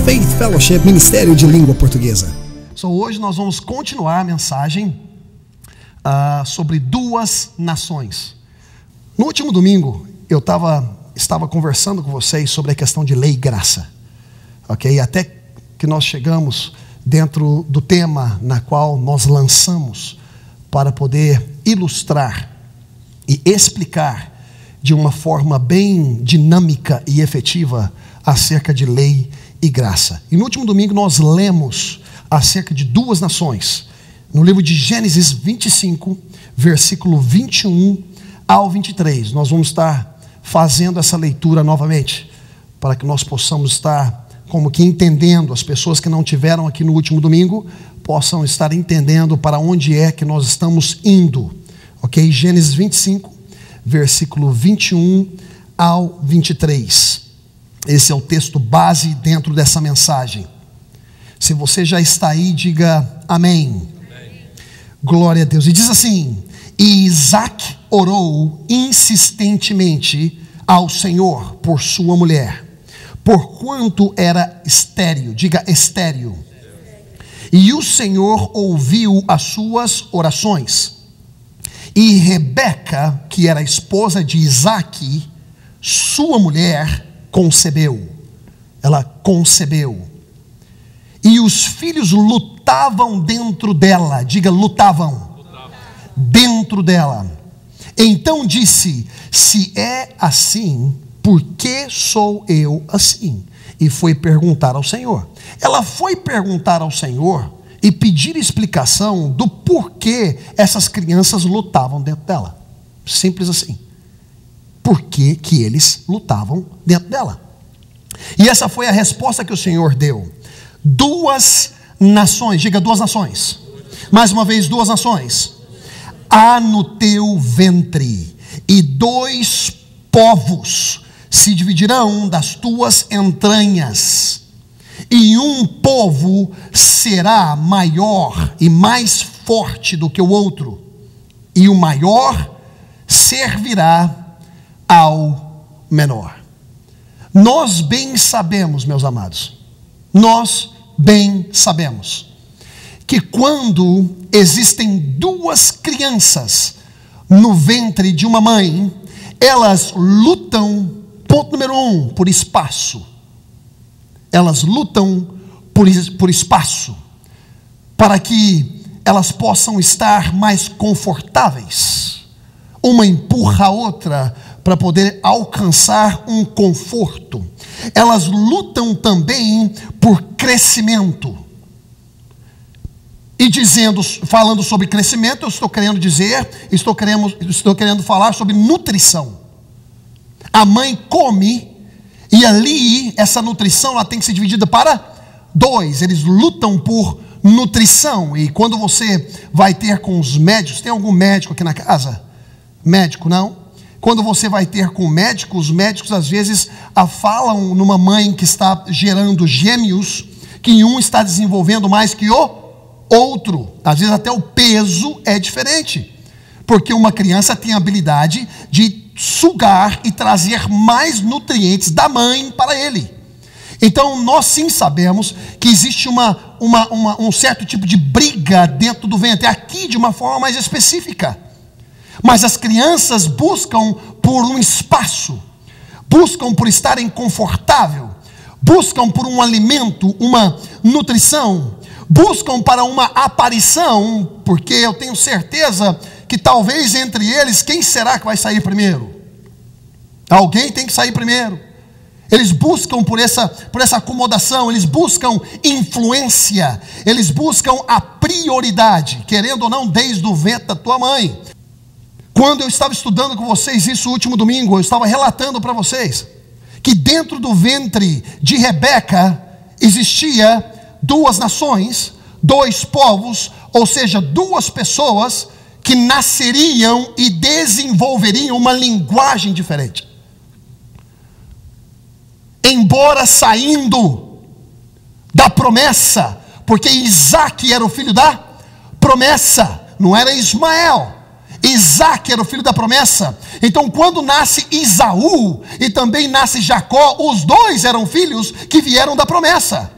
Faith Fellowship, Ministério de Língua Portuguesa. Hoje nós vamos continuar a mensagem sobre duas nações. No último domingo, eu estava conversando com vocês sobre a questão de lei e graça. Ok? Até que nós chegamos dentro do tema na qual nós lançamos para poder ilustrar e explicar de uma forma bem dinâmica e efetiva acerca de lei e graça. E no último domingo nós lemos acerca de duas nações, no livro de Gênesis 25, versículo 21 ao 23. Nós vamos estar fazendo essa leitura novamente, para que nós possamos estar como que entendendo, as pessoas que não tiveram aqui no último domingo, possam estar entendendo para onde é que nós estamos indo. Ok? Gênesis 25, versículo 21 ao 23. Esse é o texto base dentro dessa mensagem. Se você já está aí, diga amém. Amém. Glória a Deus. E diz assim: e Isaac orou insistentemente ao Senhor por sua mulher, porquanto era estéril. Diga estéril. E o Senhor ouviu as suas orações. E Rebeca, que era a esposa de Isaac, sua mulher, concebeu. Ela concebeu. E os filhos lutavam dentro dela. Diga, lutavam. Dentro dela. Então disse: se é assim, por que sou eu assim? E foi perguntar ao Senhor. Ela foi perguntar ao Senhor e pedir explicação do porquê essas crianças lutavam dentro dela. Simples assim. Por que que eles lutavam dentro dela? E essa foi a resposta que o Senhor deu. Duas nações, diga duas nações. Mais uma vez, duas nações. Há no teu ventre, e dois povos se dividirão das tuas entranhas, e um povo será maior e mais forte do que o outro, e o maior servirá ao menor. Nós bem sabemos, meus amados, nós bem sabemos que quando existem duas crianças no ventre de uma mãe, elas lutam, ponto número 1, por espaço. Elas lutam por espaço, para que elas possam estar mais confortáveis. Uma empurra a outra para poder alcançar um conforto. Elas lutam também por crescimento. E falando sobre crescimento, eu estou querendo falar sobre nutrição. A mãe come, e ali essa nutrição ela tem que ser dividida para dois. Eles lutam por nutrição. E quando você vai ter com os médicos, tem algum médico aqui na casa? Médico, não? Quando você vai ter com o médico, os médicos às vezes falam numa mãe que está gerando gêmeos, que um está desenvolvendo mais que o outro. Às vezes até o peso é diferente, porque uma criança tem a habilidade de sugar e trazer mais nutrientes da mãe para ele. Então nós sim sabemos que existe um certo tipo de briga dentro do ventre, aqui de uma forma mais específica. Mas as crianças buscam por um espaço, buscam por estarem confortável, buscam por um alimento, uma nutrição, buscam para uma aparição, porque eu tenho certeza que talvez entre eles, quem será que vai sair primeiro? Alguém tem que sair primeiro. Eles buscam por essa acomodação, eles buscam influência, eles buscam a prioridade, querendo ou não, desde o ventre da tua mãe. Quando eu estava estudando com vocês isso último domingo, eu estava relatando para vocês que dentro do ventre de Rebeca existia duas nações, dois povos, ou seja, duas pessoas que nasceriam e desenvolveriam uma linguagem diferente. Embora saindo da promessa, porque Isaac era o filho da promessa, não era Ismael. Isaac era o filho da promessa. Então quando nasce Esaú e também nasce Jacó, os dois eram filhos que vieram da promessa.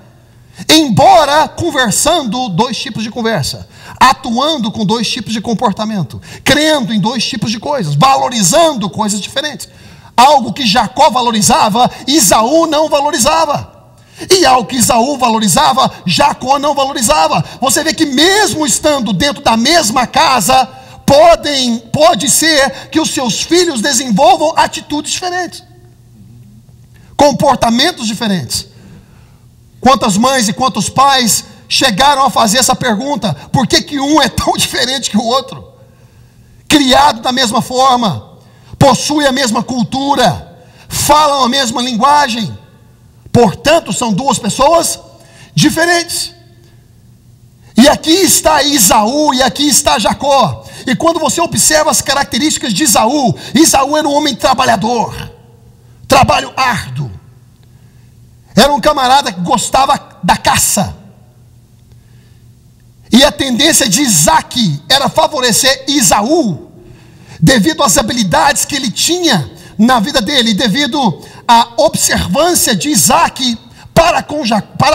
embora conversando 2 tipos de conversa, atuando com 2 tipos de comportamento, crendo em 2 tipos de coisas, valorizando coisas diferentes. Algo que Jacó valorizava, Esaú não valorizava. E algo que Esaú valorizava, Jacó não valorizava. Você vê que mesmo estando dentro da mesma casa, pode ser que os seus filhos desenvolvam atitudes diferentes, comportamentos diferentes. Quantas mães e quantos pais chegaram a fazer essa pergunta: por que um é tão diferente que o outro? Criado da mesma forma, possui a mesma cultura, falam a mesma linguagem, portanto são 2 pessoas diferentes. E aqui está Esaú e aqui está Jacó. E quando você observa as características de Esaú, Esaú era um homem trabalhador, trabalho árduo. Era um camarada que gostava da caça. E a tendência de Isaac era favorecer Esaú, devido às habilidades que ele tinha na vida dele, devido à observância de Isaac para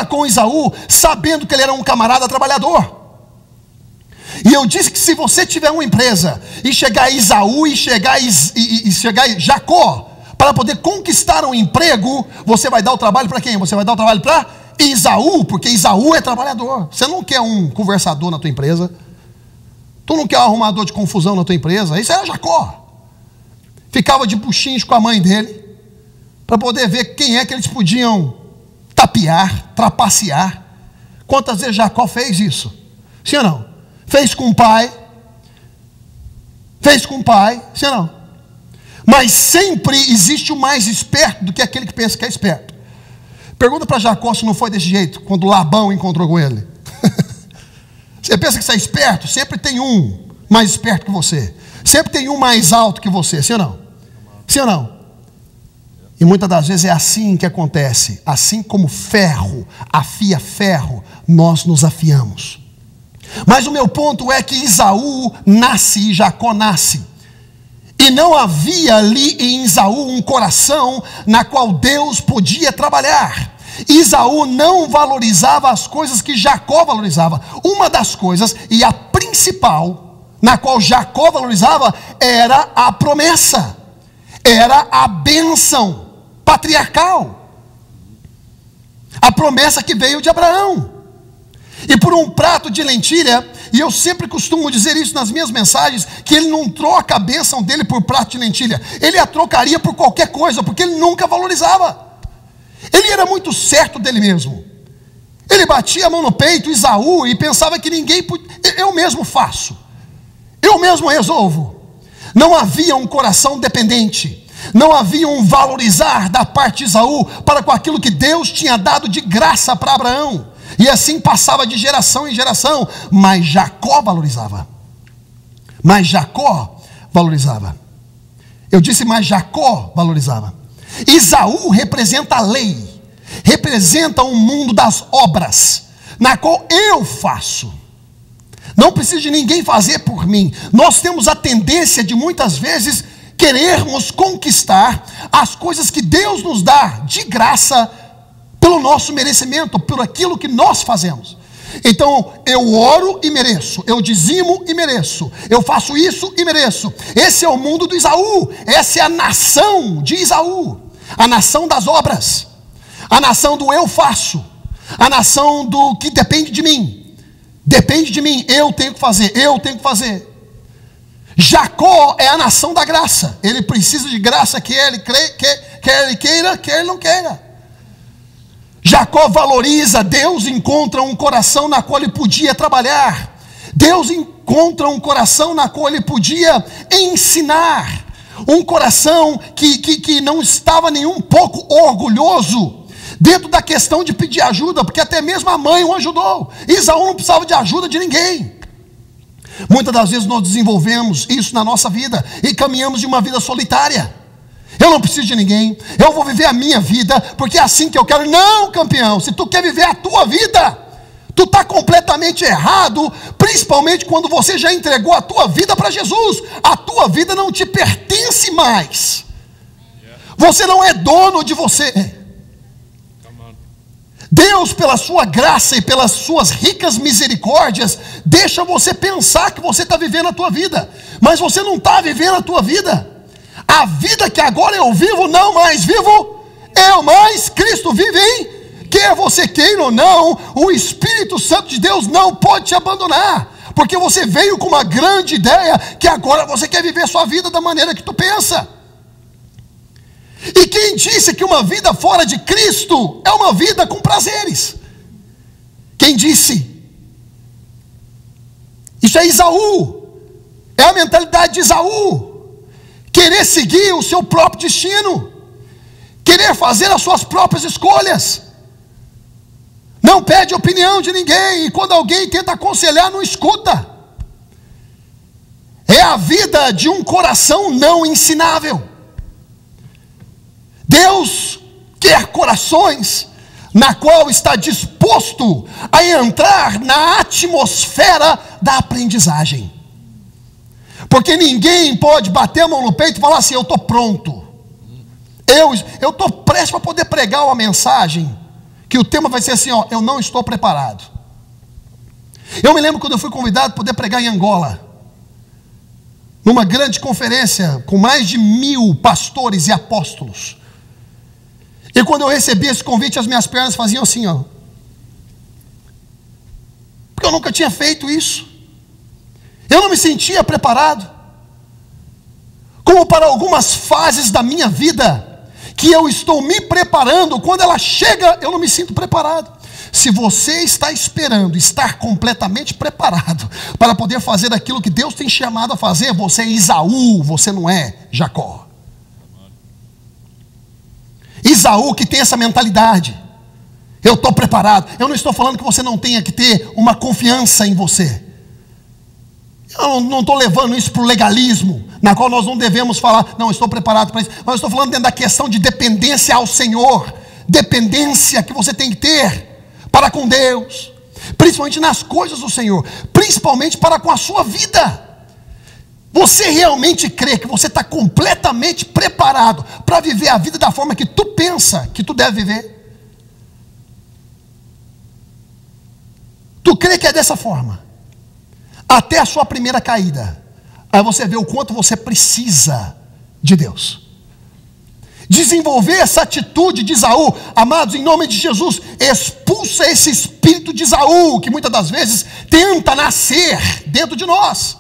com Esaú, sabendo que ele era um camarada trabalhador. E eu disse que se você tiver uma empresa e chegar Esaú e chegar Jacó para poder conquistar um emprego, você vai dar o trabalho para quem? Você vai dar o trabalho para Esaú, porque Esaú é trabalhador. Você não quer um conversador na tua empresa, tu não quer um arrumador de confusão na tua empresa. Isso era Jacó. Ficava de buchinhos com a mãe dele, para poder ver quem é que eles podiam tapear, trapacear. Quantas vezes Jacó fez isso? Sim ou não? Fez com o pai, sim ou não? Mas sempre existe o mais esperto do que aquele que pensa que é esperto. Pergunta para Jacó se não foi desse jeito quando Labão encontrou com ele. Você pensa que você é esperto? Sempre tem um mais esperto que você, sempre tem um mais alto que você, sim ou não? Sim ou não? E muitas das vezes é assim que acontece. Assim como ferro afia ferro, nós nos afiamos. Mas o meu ponto é que Esaú nasce e Jacó nasce, e não havia ali em Esaú um coração na qual Deus podia trabalhar. Esaú não valorizava as coisas que Jacó valorizava. Uma das coisas, e a principal, na qual Jacó valorizava, era a promessa, era a bênção patriarcal, a promessa que veio de Abraão. E por um prato de lentilha, e eu sempre costumo dizer isso nas minhas mensagens, que ele não troca a bênção dele por prato de lentilha, ele a trocaria por qualquer coisa, porque ele nunca valorizava. Ele era muito certo dele mesmo. Ele batia a mão no peito, Esaú, e pensava que ninguém podia. Eu mesmo faço, eu mesmo resolvo. Não havia um coração dependente, não havia um valorizar da parte de Esaú para com aquilo que Deus tinha dado de graça para Abraão. E assim passava de geração em geração. Mas Jacó valorizava. Eu disse, mas Jacó valorizava. Esaú representa a lei, representa um mundo das obras, na qual eu faço. Não preciso de ninguém fazer por mim. Nós temos a tendência de muitas vezes querermos conquistar as coisas que Deus nos dá de graça, pelo nosso merecimento, por aquilo que nós fazemos. Então, eu oro e mereço, eu dizimo e mereço, eu faço isso e mereço. Esse é o mundo do Esaú, essa é a nação de Esaú, a nação das obras, a nação do eu faço, a nação do que depende de mim, eu tenho que fazer. Jacó é a nação da graça, ele precisa de graça, quer ele queira, quer ele não queira. Jacó valoriza, Deus encontra um coração na qual ele podia trabalhar, Deus encontra um coração na qual ele podia ensinar, um coração que não estava nem um pouco orgulhoso dentro da questão de pedir ajuda, porque até mesmo a mãe o ajudou. Esaú não precisava de ajuda de ninguém. Muitas das vezes nós desenvolvemos isso na nossa vida e caminhamos de uma vida solitária. Eu não preciso de ninguém, eu vou viver a minha vida, porque é assim que eu quero. Não, campeão, se tu quer viver a tua vida, tu está completamente errado, principalmente quando você já entregou a tua vida para Jesus. A tua vida não te pertence mais, você não é dono de você. Deus, pela sua graça e pelas suas ricas misericórdias, deixa você pensar que você está vivendo a tua vida, mas você não está vivendo a tua vida. A vida que agora eu vivo, não mais vivo eu, mas Cristo vive em. Quer você queira ou não, o Espírito Santo de Deus não pode te abandonar, porque você veio com uma grande ideia, que agora você quer viver sua vida da maneira que tu pensa. E quem disse que uma vida fora de Cristo é uma vida com prazeres? Quem disse? Isso é Esaú, é a mentalidade de Esaú, querer seguir o seu próprio destino, querer fazer as suas próprias escolhas, não pede opinião de ninguém, e quando alguém tenta aconselhar, não escuta. É a vida de um coração não ensinável. Deus quer corações na qual está disposto a entrar na atmosfera da aprendizagem. Porque ninguém pode bater a mão no peito e falar assim: eu estou pronto, eu estou prestes para poder pregar uma mensagem, que o tema vai ser assim, ó, eu não estou preparado. Eu me lembro quando eu fui convidado para poder pregar em Angola, numa grande conferência com mais de 1000 pastores e apóstolos. E quando eu recebi esse convite, as minhas pernas faziam assim, ó, porque eu nunca tinha feito isso. Eu não me sentia preparado. Como para algumas fases da minha vida, que eu estou me preparando, quando ela chega, eu não me sinto preparado. Se você está esperando estar completamente preparado para poder fazer aquilo que Deus tem chamado a fazer, você é Esaú, você não é Jacó. Esaú que tem essa mentalidade: eu estou preparado. Eu não estou falando que você não tenha que ter uma confiança em você. Eu não estou levando isso para o legalismo, na qual nós não devemos falar, não, estou preparado para isso. Mas eu estou falando dentro da questão de dependência ao Senhor, dependência que você tem que ter para com Deus, principalmente nas coisas do Senhor, principalmente para com a sua vida. Você realmente crê que você está completamente preparado para viver a vida da forma que tu pensa que tu deve viver? Tu crê que é dessa forma? Até a sua primeira caída, aí você vê o quanto você precisa de Deus. Desenvolver essa atitude de Esaú, amados, em nome de Jesus, expulsa esse espírito de Esaú, que muitas das vezes tenta nascer dentro de nós.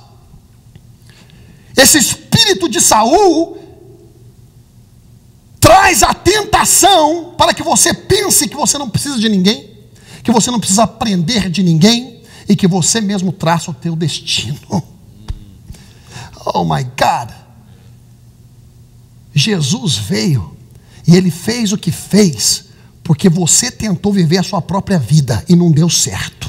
Esse espírito de Saul traz a tentação para que você pense que você não precisa de ninguém, que você não precisa aprender de ninguém, e que você mesmo traça o teu destino. Oh my God! Jesus veio e Ele fez o que fez porque você tentou viver a sua própria vida e não deu certo.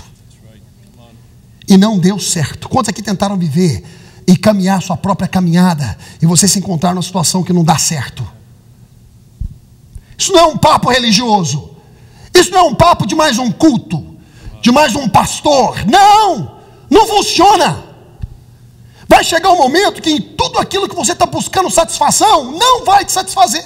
E não deu certo. Quantos aqui tentaram viver e caminhar a sua própria caminhada e você se encontrar numa situação que não dá certo? Isso não é um papo religioso. Isso não é um papo de mais um culto, de mais um pastor. Não, não funciona. Vai chegar um momento que em tudo aquilo que você está buscando satisfação, não vai te satisfazer.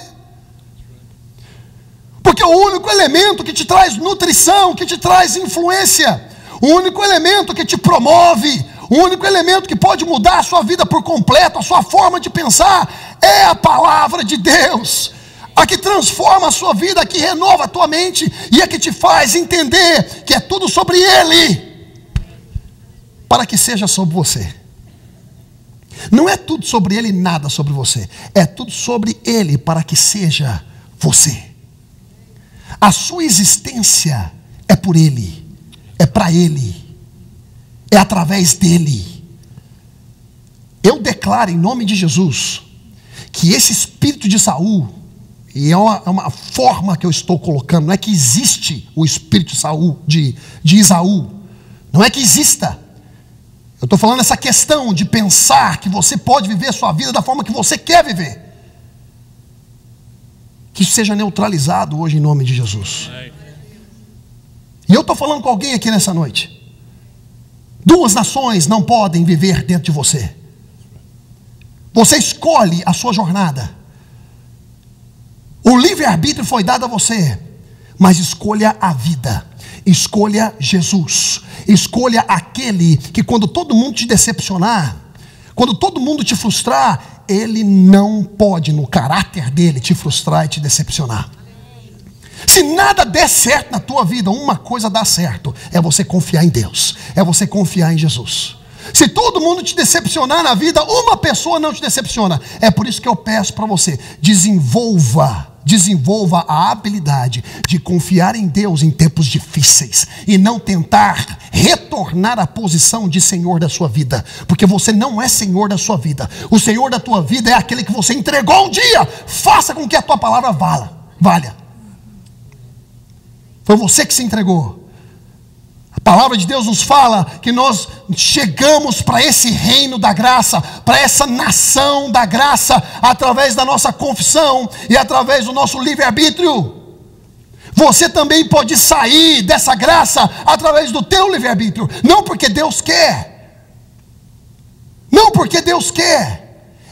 Porque o único elemento que te traz nutrição, que te traz influência, o único elemento que te promove, o único elemento que pode mudar a sua vida por completo, a sua forma de pensar, é a palavra de Deus. A que transforma a sua vida, a que renova a tua mente e a que te faz entender que é tudo sobre Ele, para que seja sobre você. Não é tudo sobre Ele e nada sobre você, é tudo sobre Ele para que seja você. A sua existência é por Ele, é para Ele, é através dEle. Eu declaro em nome de Jesus que esse espírito de Saul, e é uma forma que eu estou colocando, não é que existe o espírito de Esaú, não é que exista. Eu estou falando essa questão de pensar que você pode viver a sua vida da forma que você quer viver. Que isso seja neutralizado hoje em nome de Jesus. E eu estou falando com alguém aqui nessa noite. 2 nações não podem viver dentro de você. Você escolhe a sua jornada. O livre-arbítrio foi dado a você, mas escolha a vida. Escolha Jesus. Escolha aquele que quando todo mundo te decepcionar, quando todo mundo te frustrar, ele não pode, no caráter dele, te frustrar e te decepcionar. Se nada der certo na tua vida, uma coisa dá certo: é você confiar em Deus, é você confiar em Jesus. Se todo mundo te decepcionar na vida, uma pessoa não te decepciona. É por isso que eu peço para você: desenvolva a habilidade de confiar em Deus em tempos difíceis e não tentar retornar à posição de Senhor da sua vida, porque você não é Senhor da sua vida. O Senhor da tua vida é aquele que você entregou um dia. Faça com que a tua palavra valha. Foi você que se entregou. A palavra de Deus nos fala que nós chegamos para esse reino da graça, para essa nação da graça, através da nossa confissão e através do nosso livre-arbítrio. Você também pode sair dessa graça através do teu livre-arbítrio. Não porque Deus quer. Não porque Deus quer.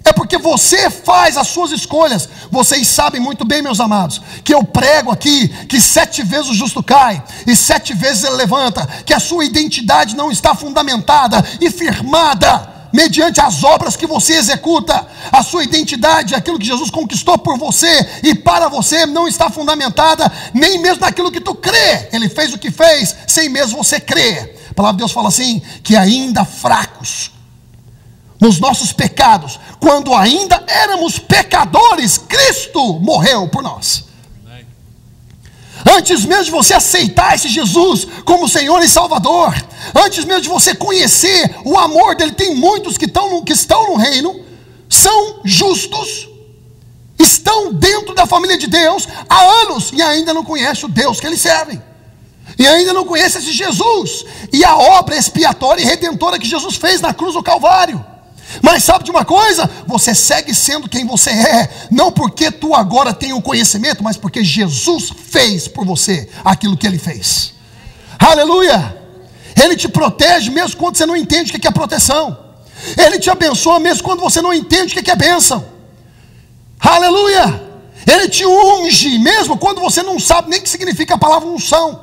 É porque você faz as suas escolhas. Vocês sabem muito bem, meus amados, que eu prego aqui que 7 vezes o justo cai e 7 vezes ele levanta, que a sua identidade não está fundamentada e firmada mediante as obras que você executa. A sua identidade, aquilo que Jesus conquistou por você e para você, não está fundamentada nem mesmo naquilo que tu crê. Ele fez o que fez sem mesmo você crer. A palavra de Deus fala assim, que ainda fracos nos nossos pecados, quando ainda éramos pecadores, Cristo morreu por nós. Antes mesmo de você aceitar esse Jesus como Senhor e Salvador, antes mesmo de você conhecer o amor dele, tem muitos que estão no reino, são justos, estão dentro da família de Deus há anos e ainda não conhecem o Deus que eles servem, e ainda não conhecem esse Jesus e a obra expiatória e redentora que Jesus fez na cruz do Calvário. Mas sabe de uma coisa? Você segue sendo quem você é, não porque tu agora tem o conhecimento, mas porque Jesus fez por você aquilo que ele fez. Aleluia! Ele te protege mesmo quando você não entende o que é proteção. Ele te abençoa mesmo quando você não entende o que é bênção. Aleluia! Ele te unge mesmo quando você não sabe nem o que significa a palavra unção.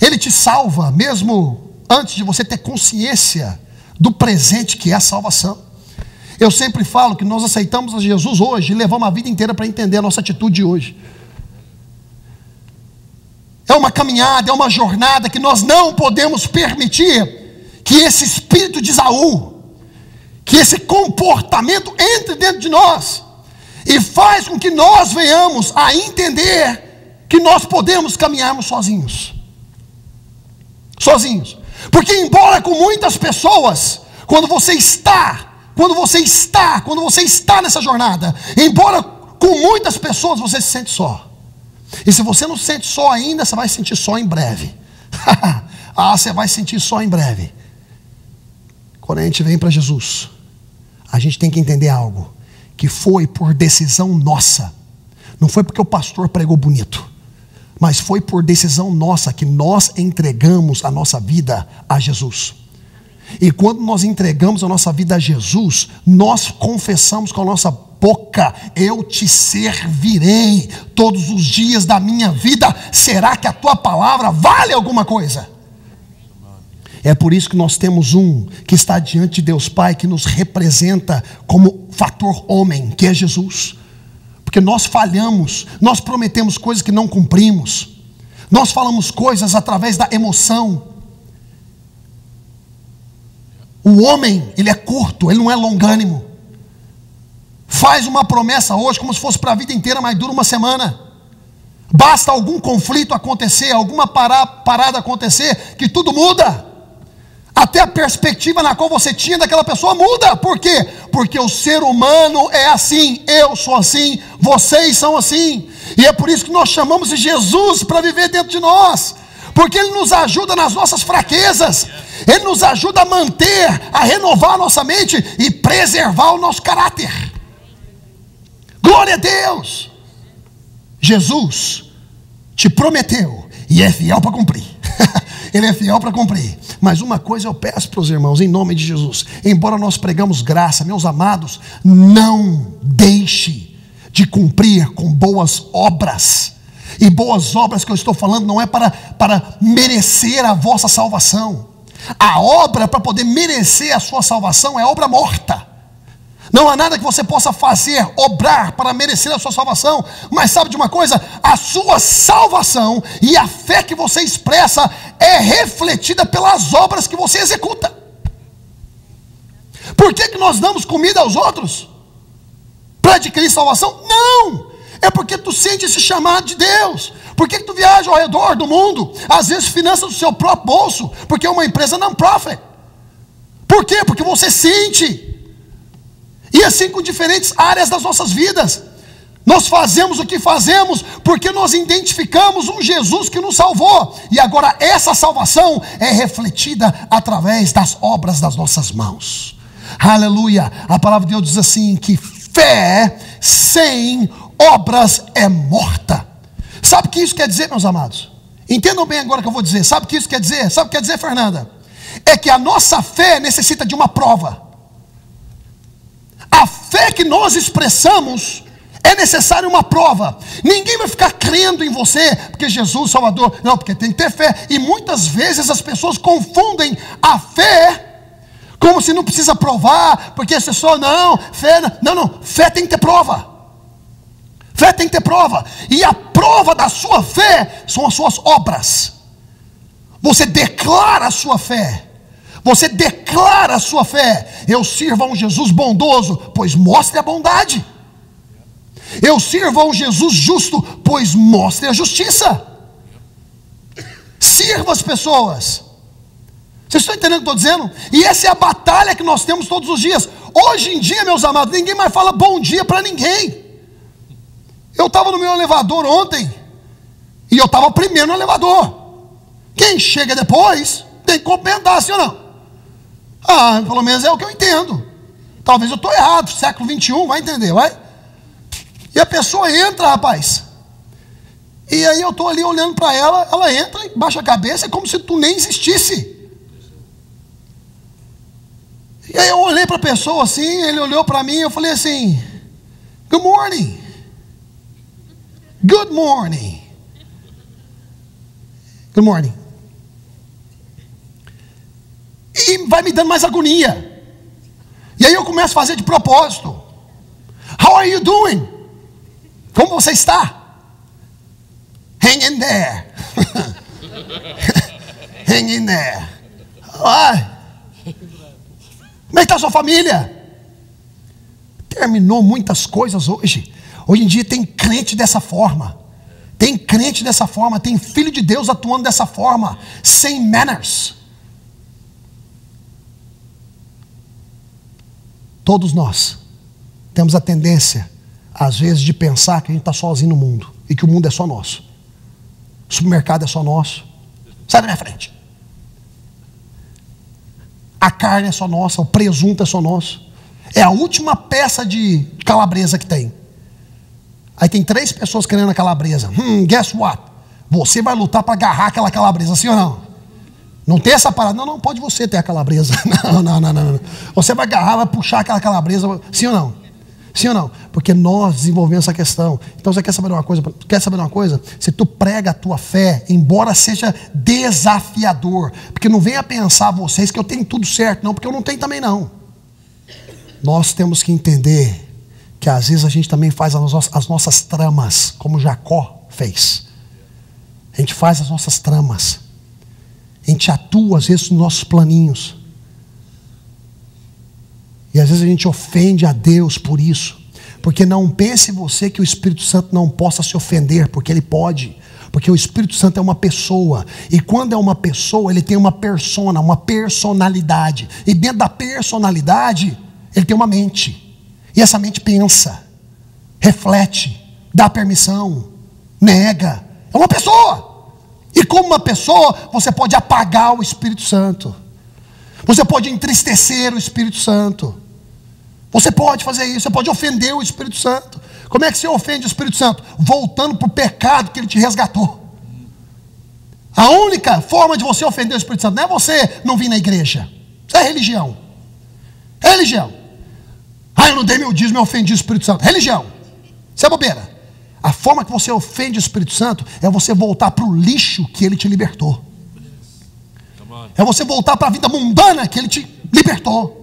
Ele te salva mesmo antes de você ter consciência do presente que é a salvação. Eu sempre falo que nós aceitamos a Jesus hoje e levamos a vida inteira para entender a nossa atitude de hoje. É uma caminhada, é uma jornada que nós não podemos permitir que esse espírito de Esaú, que esse comportamento entre dentro de nós e faz com que nós venhamos a entender que nós podemos caminharmos sozinhos. Porque embora com muitas pessoas, quando você está nessa jornada, embora com muitas pessoas você se sente só. E se você não se sente só ainda, você vai se sentir só em breve. Você vai se sentir só em breve. Quando a gente vem para Jesus, a gente tem que entender algo, que foi por decisão nossa. Não foi porque o pastor pregou bonito, mas foi por decisão nossa que nós entregamos a nossa vida a Jesus. E quando nós entregamos a nossa vida a Jesus, nós confessamos com a nossa boca: eu te servirei todos os dias da minha vida. Será que a tua palavra vale alguma coisa? É por isso que nós temos um que está diante de Deus Pai, que nos representa como fator homem, que é Jesus. Porque nós falhamos, nós prometemos coisas que não cumprimos, nós falamos coisas através da emoção. O homem, ele é curto, ele não é longânimo. Faz uma promessa hoje como se fosse para a vida inteira, mas dura uma semana. Basta algum conflito acontecer, alguma parada acontecer, que tudo muda. Até a perspectiva na qual você tinha daquela pessoa muda. Por quê? Porque o ser humano é assim, eu sou assim, vocês são assim. E é por isso que nós chamamos de Jesus para viver dentro de nós. Porque Ele nos ajuda nas nossas fraquezas. Ele nos ajuda a manter, a renovar a nossa mente e preservar o nosso caráter. Glória a Deus. Jesus te prometeu e é fiel para cumprir. Ele é fiel para cumprir. Mas uma coisa eu peço para os irmãos, em nome de Jesus: embora nós pregamos graça, meus amados, não deixe de cumprir com boas obras. E boas obras que eu estou falando não é para merecer a vossa salvação. A obra para poder merecer a sua salvação é obra morta. Não há nada que você possa fazer, obrar para merecer a sua salvação. Mas sabe de uma coisa? A sua salvação e a fé que você expressa é refletida pelas obras que você executa. Por que nós damos comida aos outros? Para adquirir salvação? Não! É porque tu sente esse chamado de Deus. Por que tu viaja ao redor do mundo? Às vezes finanças do seu próprio bolso, porque é uma empresa non-profit. Por quê? Porque você sente. E assim com diferentes áreas das nossas vidas. Nós fazemos o que fazemos porque nós identificamos um Jesus que nos salvou. E agora essa salvação é refletida através das obras das nossas mãos. Aleluia. A palavra de Deus diz assim, que fé sem obras é morta. Sabe o que isso quer dizer, meus amados? Entendam bem agora o que eu vou dizer. Sabe o que isso quer dizer? Sabe o que quer dizer, Fernanda? É que a nossa fé necessita de uma prova. A fé que nós expressamos é necessária uma prova. Ninguém vai ficar crendo em você porque Jesus Salvador. Não, porque tem que ter fé. E muitas vezes as pessoas confundem a fé como se não precisa provar, porque as pessoas não, fé não, fé tem que ter prova. Fé tem que ter prova. E a prova da sua fé são as suas obras. Você declara a sua fé. Você declara a sua fé. Eu sirvo a um Jesus bondoso, pois mostre a bondade. Eu sirvo a um Jesus justo, pois mostre a justiça. Sirva as pessoas. Vocês estão entendendo o que eu estou dizendo? E essa é a batalha que nós temos todos os dias. Hoje em dia, meus amados, ninguém mais fala bom dia para ninguém. Eu estava no meu elevador ontem, e eu estava primeiro no elevador. Quem chega depois, tem que cumprimentar, sim ou não? Pelo menos é o que eu entendo. Talvez eu estou errado, século 21, vai entender, vai? E a pessoa entra, rapaz. E aí eu estou ali olhando para ela, ela entra, baixa a cabeça, é como se tu nem existisse. E aí eu olhei para a pessoa assim, ele olhou para mim, eu falei assim, good morning. Good morning. Good morning. E vai me dando mais agonia. E aí eu começo a fazer de propósito. How are you doing? Como você está? Hang in there. Hang in there. Como é que está a sua família? Terminou muitas coisas hoje. Hoje em dia tem crente dessa forma. Tem crente dessa forma. Tem filho de Deus atuando dessa forma. Sem manners. Todos nós temos a tendência, às vezes, de pensar que a gente está sozinho no mundo. E que o mundo é só nosso. O supermercado é só nosso. Sai da minha frente. A carne é só nossa. O presunto é só nosso. É a última peça de calabresa que tem. Aí tem 3 pessoas querendo a calabresa. Guess what? Você vai lutar para agarrar aquela calabresa, sim ou não? Não tem essa parada. Não, pode você ter a calabresa. Não. Você vai agarrar, vai puxar aquela calabresa, sim ou não? Sim ou não? Porque nós desenvolvemos essa questão. Então você quer saber uma coisa? Se tu prega a tua fé, embora seja desafiador, porque não venha pensar vocês que eu tenho tudo certo, não, porque eu não tenho também não. Nós temos que entender que às vezes a gente também faz as nossas tramas, como Jacó fez. A gente faz as nossas tramas. A gente atua às vezes nos nossos planinhos. E às vezes a gente ofende a Deus por isso. Porque não pense você que o Espírito Santo não possa se ofender, porque ele pode. Porque o Espírito Santo é uma pessoa. E quando é uma pessoa, ele tem uma persona, uma personalidade. E dentro da personalidade, ele tem uma mente. E essa mente pensa, reflete, dá permissão, nega. É uma pessoa. E como uma pessoa, você pode apagar o Espírito Santo. Você pode entristecer o Espírito Santo. Você pode fazer isso, você pode ofender o Espírito Santo. Como é que você ofende o Espírito Santo? Voltando para o pecado que ele te resgatou. A única forma de você ofender o Espírito Santo não é você não vir na igreja. Isso é religião. É religião. Eu não dei meu dízimo, eu ofendi o Espírito Santo. Religião. Isso é bobeira. A forma que você ofende o Espírito Santo é você voltar para o lixo que ele te libertou. É você voltar para a vida mundana que ele te libertou.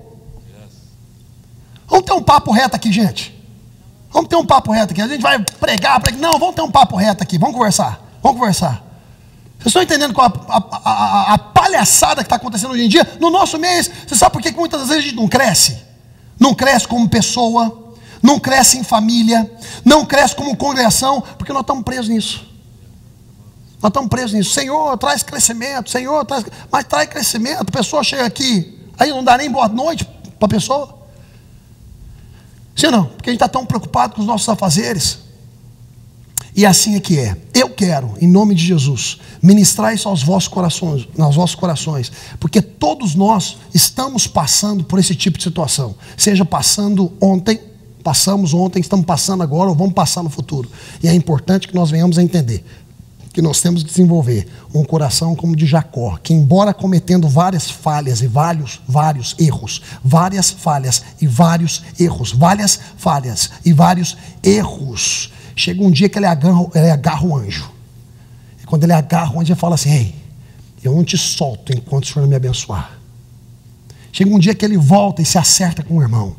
Vamos ter um papo reto aqui, gente. Vamos ter um papo reto aqui. A gente vai pregar. Não, vamos ter um papo reto aqui. Vamos conversar. Vamos conversar. Vocês estão entendendo qual a palhaçada que está acontecendo hoje em dia? No nosso mês, você sabe por que muitas vezes a gente não cresce? Não cresce como pessoa, não cresce em família, não cresce como congregação, porque nós estamos presos nisso. Nós estamos presos nisso. Senhor, traz crescimento. Senhor, traz... Mas traz crescimento. A pessoa chega aqui, aí não dá nem boa noite para a pessoa. Sim ou não? Porque a gente está tão preocupado com os nossos afazeres. E assim é que é. Eu quero, em nome de Jesus, ministrar isso aos vossos corações, porque todos nós estamos passando por esse tipo de situação. Seja passando ontem, passamos ontem, estamos passando agora ou vamos passar no futuro. E é importante que nós venhamos a entender que nós temos que desenvolver um coração como o de Jacó, que embora cometendo várias falhas e vários erros, várias falhas e vários erros, chega um dia que ele agarra o anjo. E quando ele agarra o anjo, ele fala assim: ei, eu não te solto enquanto o Senhor não me abençoar. Chega um dia que ele volta e se acerta com o irmão.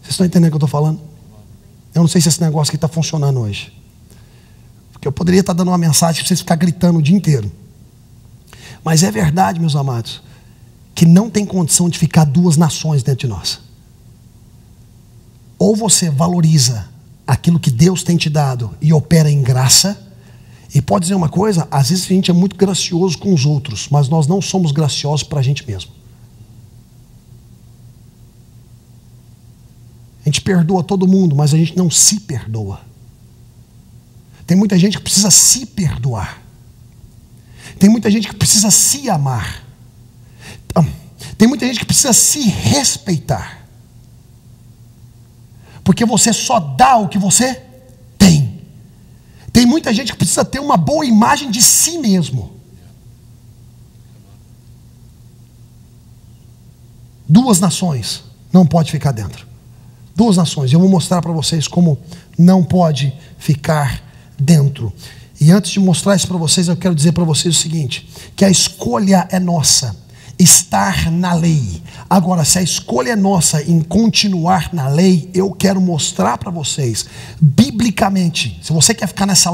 Vocês estão entendendo o que eu estou falando? Eu não sei se esse negócio aqui está funcionando hoje. Porque eu poderia estar dando uma mensagem para vocês ficar gritando o dia inteiro. Mas é verdade, meus amados, que não tem condição de ficar duas nações dentro de nós. Ou você valoriza aquilo que Deus tem te dado e opera em graça. E pode dizer uma coisa, às vezes a gente é muito gracioso com os outros, mas nós não somos graciosos para a gente mesmo. A gente perdoa todo mundo, mas a gente não se perdoa. Tem muita gente que precisa se perdoar. Tem muita gente que precisa se amar. Tem muita gente que precisa se respeitar. Porque você só dá o que você tem. Tem muita gente que precisa ter uma boa imagem de si mesmo. Duas nações não pode ficar dentro. Duas nações. Eu vou mostrar para vocês como não pode ficar dentro. E antes de mostrar isso para vocês, eu quero dizer para vocês o seguinte: que a escolha é nossa, estar na lei. Agora, se a escolha é nossa em continuar na lei, eu quero mostrar para vocês, biblicamente, se você quer ficar nessa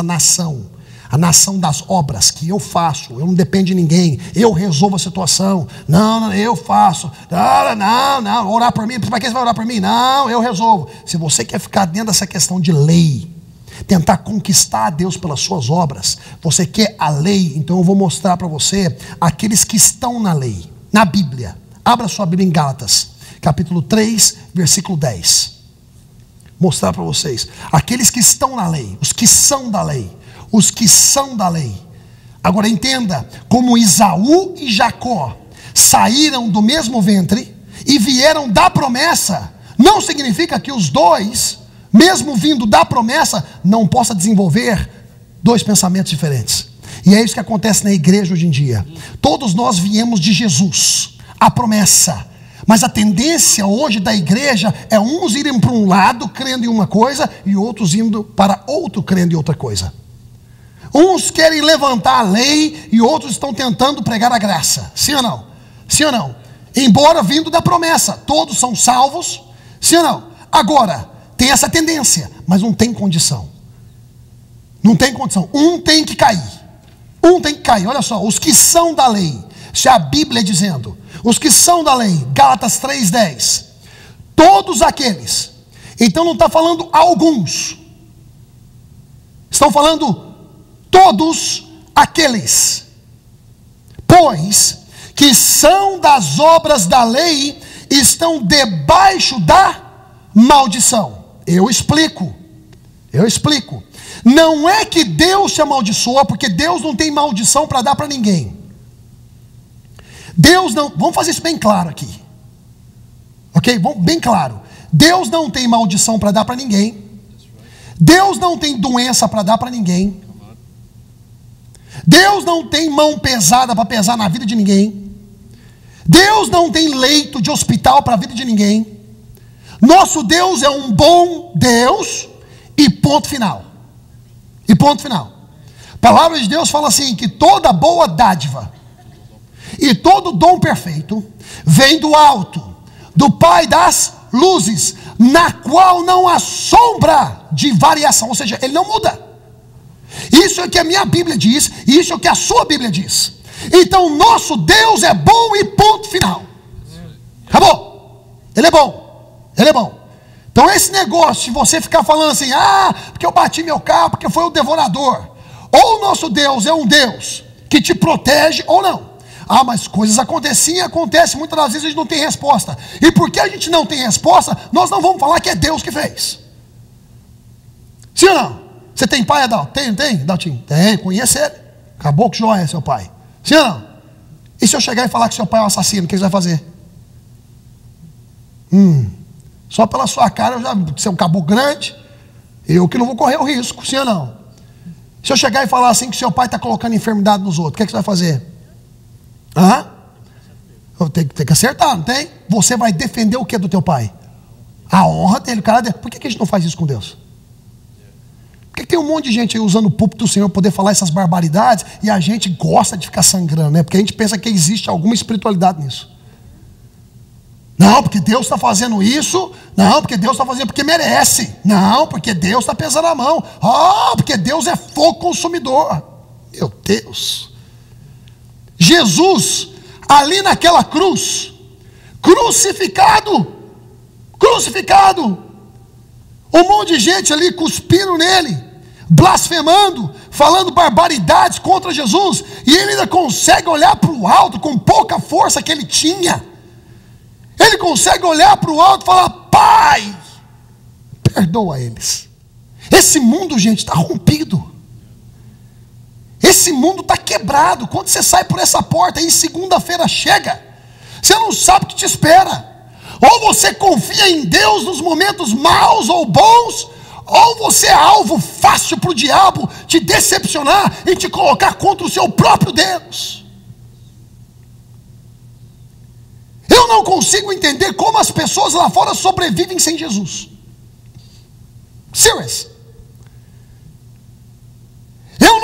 nação, a nação das obras, que eu faço, eu não dependo de ninguém, eu resolvo a situação, não, eu faço, não, orar por mim, para que você vai orar por mim? Não, eu resolvo. Se você quer ficar dentro dessa questão de lei, tentar conquistar a Deus pelas suas obras, você quer a lei, então eu vou mostrar para você aqueles que estão na lei, na Bíblia. Abra sua Bíblia em Gálatas, capítulo 3, versículo 10. Mostrar para vocês, aqueles que estão na lei, os que são da lei. Os que são da lei. Agora entenda, como Esaú e Jacó saíram do mesmo ventre e vieram da promessa, não significa que os dois, mesmo vindo da promessa, não possa desenvolver dois pensamentos diferentes. E é isso que acontece na igreja hoje em dia. Todos nós viemos de Jesus, a promessa. Mas a tendência hoje da igreja é uns irem para um lado crendo em uma coisa e outros indo para outro crendo em outra coisa. Uns querem levantar a lei e outros estão tentando pregar a graça. Sim ou não? Sim ou não? Embora vindo da promessa, todos são salvos. Sim ou não? Agora, tem essa tendência, mas não tem condição. Não tem condição. Um tem que cair. Olha só, os que são da lei. Isso é a Bíblia dizendo. Os que são da lei, Gálatas 3:10. Todos aqueles. Então não está falando alguns. Estão falando todos aqueles, pois que são das obras da lei, estão debaixo da maldição. Eu explico. Não é que Deus se amaldiçoa, porque Deus não tem maldição para dar para ninguém. Deus não, vamos fazer isso bem claro aqui, ok? Bem claro. Deus não tem maldição para dar para ninguém. Deus não tem doença para dar para ninguém. Deus não tem mão pesada para pesar na vida de ninguém. Deus não tem leito de hospital para a vida de ninguém. Nosso Deus é um bom Deus e ponto final. E ponto final. A palavra de Deus fala assim, que toda boa dádiva e todo dom perfeito vem do alto, do Pai das luzes, na qual não há sombra de variação, ou seja, ele não muda. Isso é o que a minha Bíblia diz, e isso é o que a sua Bíblia diz. Então nosso Deus é bom e ponto final. Acabou. Ele é bom. Ele é bom. Então esse negócio de você ficar falando assim, porque eu bati meu carro, porque foi o devorador. Ou o nosso Deus é um Deus que te protege, ou não. Mas coisas acontecem e acontecem, muitas das vezes a gente não tem resposta. E porque a gente não tem resposta, nós não vamos falar que é Deus que fez. Sim ou não? Você tem pai, Adal? Tem, Daltinho? Tem, conhece ele. Acabou que João é seu pai. Sim ou não? E se eu chegar e falar que seu pai é um assassino, o que você vai fazer? Só pela sua cara, você é um cabo grande, eu que não vou correr o risco, sim ou não? Se eu chegar e falar assim que seu pai está colocando enfermidade nos outros, o que você vai fazer? Tem que acertar, não tem? Você vai defender o que do teu pai? A honra dele, o cara dele. Por que a gente não faz isso com Deus? Por que tem um monte de gente aí usando o púlpito do Senhor para poder falar essas barbaridades e a gente gosta de ficar sangrando, né? Porque a gente pensa que existe alguma espiritualidade nisso. Não, porque Deus está fazendo isso. Não, porque Deus está fazendo porque merece. Não, porque Deus está pesando a mão. Porque Deus é fogo consumidor. Meu Deus. Jesus, ali naquela cruz, crucificado, um monte de gente ali cuspindo nele, blasfemando, falando barbaridades contra Jesus, e ele ainda consegue olhar para o alto com pouca força que ele tinha. Ele consegue olhar para o alto e falar: Pai, perdoa eles. Esse mundo, gente, está rompido. Esse mundo está quebrado. Quando você sai por essa porta e segunda-feira chega, você não sabe o que te espera. Ou você confia em Deus nos momentos maus ou bons, ou você é alvo fácil para o diabo te decepcionar e te colocar contra o seu próprio Deus. Eu não consigo entender como as pessoas lá fora sobrevivem sem Jesus. Serious. Eu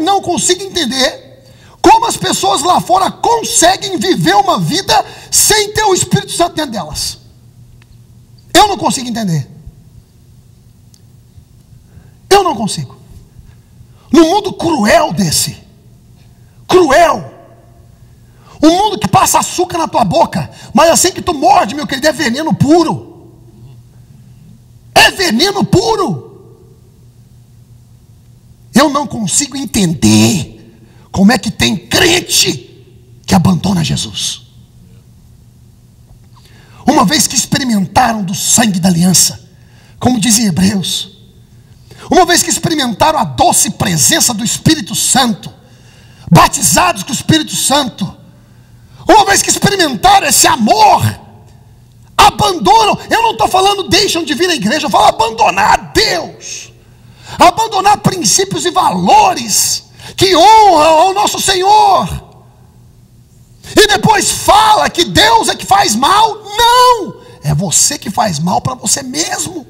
não consigo entender como as pessoas lá fora conseguem viver uma vida sem ter o Espírito Santo dentro delas. Eu não consigo entender. Eu não consigo. Num mundo cruel desse, um mundo que passa açúcar na tua boca, mas assim que tu morde, meu querido, é veneno puro. É veneno puro. Eu não consigo entender como é que tem crente que abandona Jesus. Uma vez que experimentaram do sangue da aliança, como dizem Hebreus, uma vez que experimentaram a doce presença do Espírito Santo, batizados com o Espírito Santo, uma vez que experimentaram esse amor, abandonam. Eu não estou falando deixam de vir à igreja, eu falo abandonar Deus, abandonar princípios e valores que honram ao nosso Senhor, e depois fala que Deus é que faz mal. Não, é você que faz mal para você mesmo,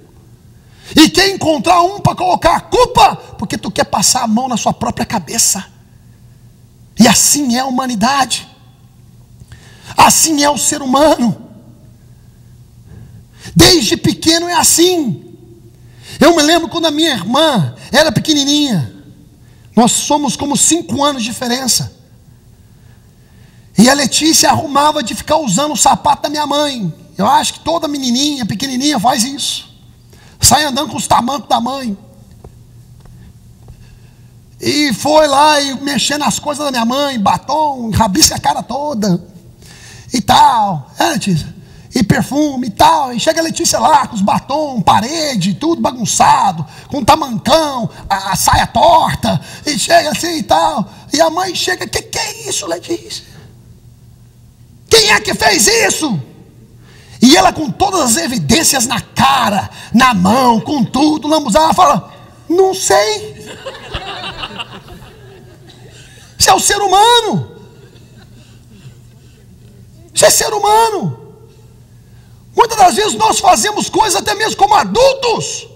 e quer encontrar um para colocar a culpa, porque tu quer passar a mão na sua própria cabeça. E assim é a humanidade, assim é o ser humano. Desde pequeno é assim. Eu me lembro quando a minha irmã era pequenininha. Nós somos como 5 anos de diferença. E a Letícia arrumava de ficar usando o sapato da minha mãe. Eu acho que toda menininha, pequenininha faz isso. Sai andando com os tamancos da mãe. E foi lá e mexendo nas coisas da minha mãe, batom, rabisca a cara toda e tal. Letícia? E perfume e tal. E chega a Letícia lá com os batom, parede, tudo bagunçado, com tamancão, a saia torta, e chega assim e tal. E a mãe chega: que é isso, Letícia? Quem é que fez isso? E ela, com todas as evidências na cara, na mão, com tudo, lambuzada, fala: não sei. Isso é o ser humano. Isso é ser humano. Muitas das vezes nós fazemos coisas até mesmo como adultos.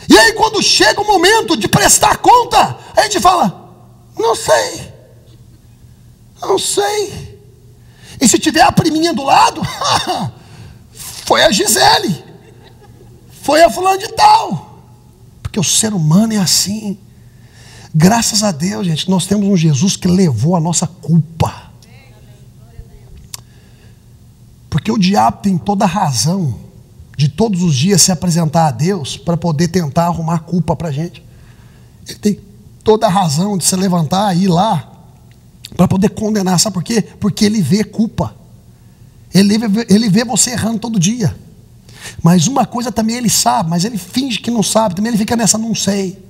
E aí quando chega o momento de prestar conta, a gente fala, não sei. E se tiver a priminha do lado, foi a Gisele, foi a fulana de tal. Porque o ser humano é assim. Graças a Deus, gente, nós temos um Jesus que levou a nossa culpa. Porque o diabo tem toda a razão de todos os dias se apresentar a Deus para poder tentar arrumar culpa para a gente. Ele tem toda a razão de se levantar e ir lá para poder condenar. Sabe por quê? Porque ele vê culpa. Ele vê você errando todo dia. Mas uma coisa também ele sabe, mas ele finge que não sabe. Também ele fica nessa não sei.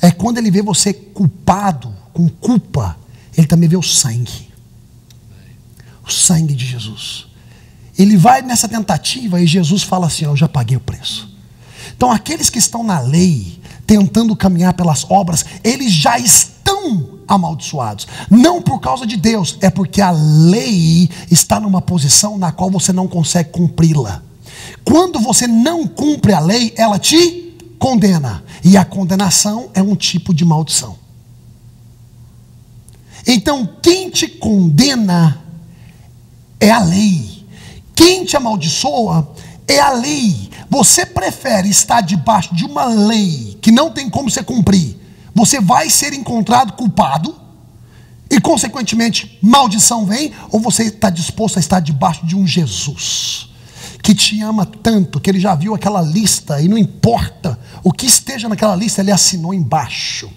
É quando ele vê você culpado, com culpa, ele também vê o sangue. O sangue de Jesus. Ele vai nessa tentativa e Jesus fala assim, eu já paguei o preço. Então aqueles que estão na lei, tentando caminhar pelas obras, eles já estão amaldiçoados. Não por causa de Deus, é porque a lei está numa posição na qual você não consegue cumpri-la. Quando você não cumpre a lei, ela te condena. E a condenação é um tipo de maldição. Então quem te condena é a lei. Quem te amaldiçoa é a lei. Você prefere estar debaixo de uma lei que não tem como você cumprir. Você vai ser encontrado culpado e consequentemente maldição vem. Ou você está disposto a estar debaixo de um Jesus que te ama tanto, que ele já viu aquela lista e não importa o que esteja naquela lista, ele assinou embaixo